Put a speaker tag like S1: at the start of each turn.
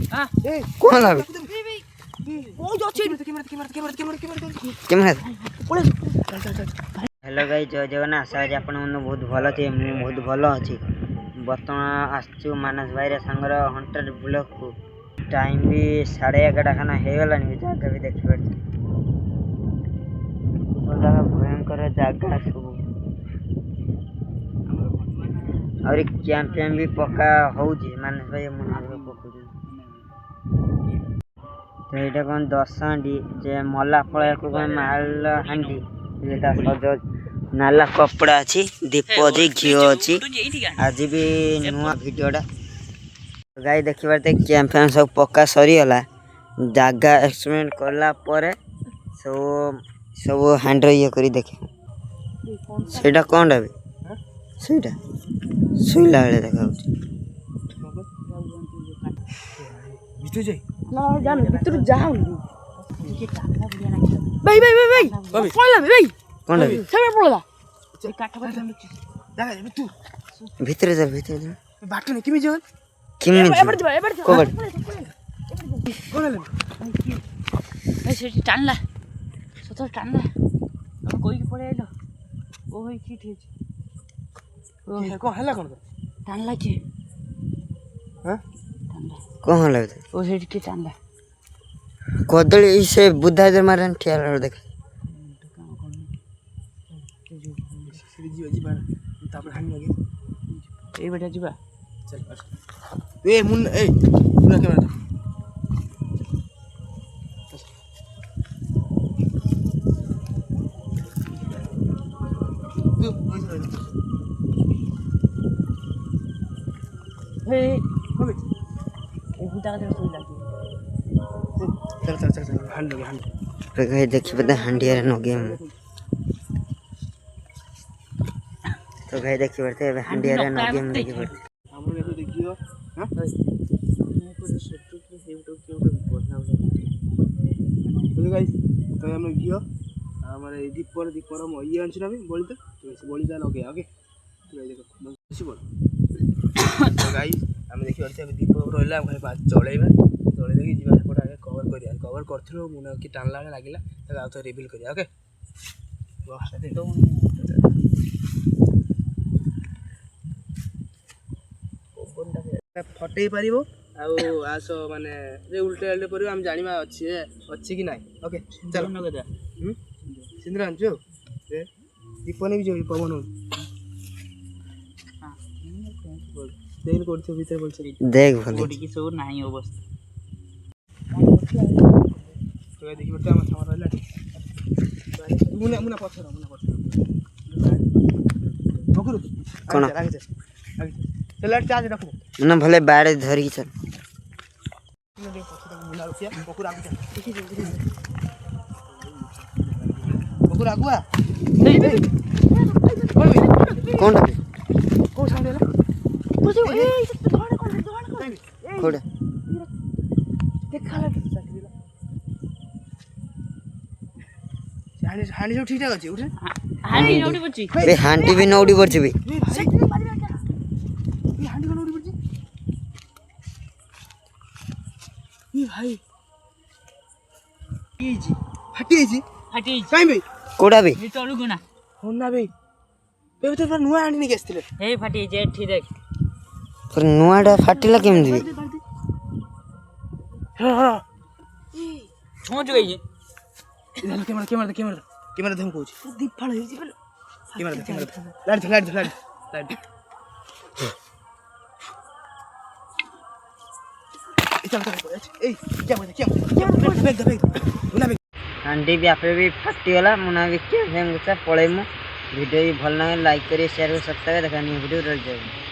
S1: कौन है hello guys जय जगन्नाथ आशा आज आपण बहुत भल थे मुझे बहुत भल अच्छी बर्तमान आसचु मानस भाई सांगर हंटर ब्लॉक को टाइम भी 11:30 खाना हो गला जगह भी देखी पार्टी भयंकर जगह सब और कैंप भी पक्का हो मानस भाई मन पकड़ तो यहाँ कौन दश हांडी जे मला फल को माल हांडी सज नाला कपड़ा अच्छी दीप अच्छी घी अच्छी आज भी नुआ भिडटा गाई देखी पारे कैंप फैन सब पक्का सरीगला जगह एक्सपेरिमेंट कला सब सब हांड ये कर देखे से कौन भी से शुला बेले देखा भितर जा भितर बाट नहीं किमी जगन किमी कोबड
S2: ए सेठी टानला सतो टानला अब कोई के पड़े आइलो ओ होई की ठीक ओ
S3: को हला कोन
S2: टानला के
S3: हां
S2: टानला
S1: कौन हला
S2: ओ सेठी के टानला
S1: कदली से बुद्धा दे मारन ठेला देख
S3: जी तापर हानि लगे
S2: ए बेटा जीवा
S3: चल ए मुन ए पूरा कैमरा
S2: हे मम्मी ए बुदा का सोई लागी
S3: चल हानि लगे हानि
S1: रे देखि पता हंडिया नो गेम तो गाय देखि पड़ते है हंडिया नो गेम देखि पड़ते
S3: हमरो ये देखियो हां
S2: मैं को सेटू के हेउटो केउटो बदनाम
S3: तो गाइस तो हम गियो हमारे दीपर म ये अंछ ना बोली तो बोली जा लगे ओके तो देखो खुशी बोल तो गाइस हम देखि परते अब दीप रहला हम भाई चलेबा चले देखि जीवा सेपट आगे कवर करथिलो मुना कि टानला लागिला त आउ तो रिवील करिया ओके वाह दे तो फटई पारिबो आउ आस माने जे उल्टे उल्टे परिबो हम जानिबा अछि कि नाही ओके चलो
S2: नगदा
S3: सिंद्रा अंजो रे दीपने भी जो पवन हां देख कोड भीतर बोल से
S1: देख भले
S2: बॉडी की सो नाही अवस्था
S3: तो देखि बता हम समर रहला मुना पछर बकुरु
S1: कोन
S3: आगे चल लाइट चार्ज रखो
S1: ना भले बाड़े धरी चल
S3: मुना रुकिया बकुरु आगे चल बकुरु आगुआ
S1: कौन है
S3: को साउंड है
S2: बुझो ए दोहन
S1: कोड़ा
S3: देखा ला हानि सब ठीक ठाक अछि उठे
S2: हानी नोडी बच्ची
S1: बे हांटी भी नौडी पड़छ बे
S3: हांडी को नोडी पड़छि ई भाई इजी हटी
S2: हटी
S3: बे
S1: कोड़ा बे
S2: ये चलू गुना
S3: होना बे बे तो नुआ हांडी नहीं गेस्तिले
S2: हे फटी जे ठीक देख
S1: पर नुआडा फाटिला केम दिबे
S3: हां
S2: छोंच गई है
S3: इधर कैमरा दे हम कहू
S2: दीप फळ होई जे
S3: कैमरा लाइट ए क्या
S1: हांडी भी आपे भी फाटी गला मुना भी के पळे मु वीडियो भी भल ना लाइक करी शेयर कर सकता है देखा नहीं वीडियो रह जाए।